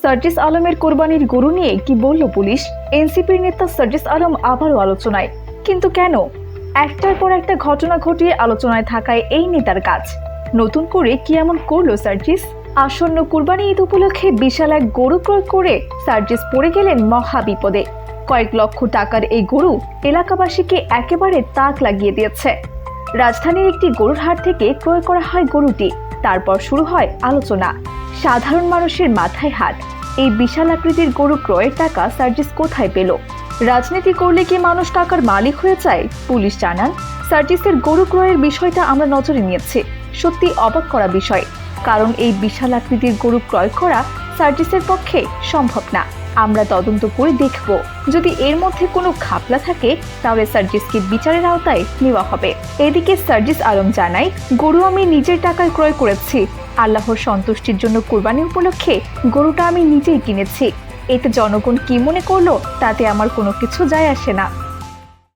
সার্জিস আলমের কোরবানির গরু নিয়ে কি বলল পুলিশ? এনসিপির নেতা সার্জিস আলম আবারও আলোচনায়, কিন্তু কেন? একটার পর একটা ঘটনা ঘটিয়ে আলোচনায় থাকায় এই নেতার কাজ। নতুন করে কি এমন করলো সার্জিস? আসন্ন কুরবানি ঈদ উপলক্ষে বিশাল এক গরু ক্রয় করে সার্জিস পড়ে গেলেন মহা বিপদে। কয়েক লক্ষ টাকার এই গরু এলাকাবাসীকে একেবারে তাক লাগিয়ে দিয়েছে। রাজধানীর একটি গরুর হাট থেকে ক্রয় করা হয় গরুটি। তারপর শুরু হয় আলোচনা। সাধারণ মানুষের মাথায় হাত। এই বিশাল আকৃতির গরু ক্রয়ের টাকা সার্জিস কোথায় পেল? রাজনীতি করলে কি মানুষ টাকার মালিক হয়ে যায়? পুলিশ জানান, সার্জিসের গরু ক্রয়ের বিষয়টা আমরা নজরে নিয়েছি। সত্যি অবাক করা বিষয়, কারণ এই বিশাল আকৃতির গরু ক্রয় করা সার্জিসের পক্ষে সম্ভব না। আমরা তদন্ত করে দেখব, যদি এর মধ্যে কোনো ঘাপলা থাকে তাহলে সার্জিসকে বিচারের আওতায় নেওয়া হবে। এদিকে সার্জিস আলম জানায়, গরু আমি নিজের টাকায় ক্রয় করেছি। আল্লাহর সন্তুষ্টির জন্য কুরবানি উপলক্ষে গরুটা আমি নিজেই কিনেছি। এতে জনগণ কি মনে করলো তাতে আমার কোনো কিছু যায় আসে না।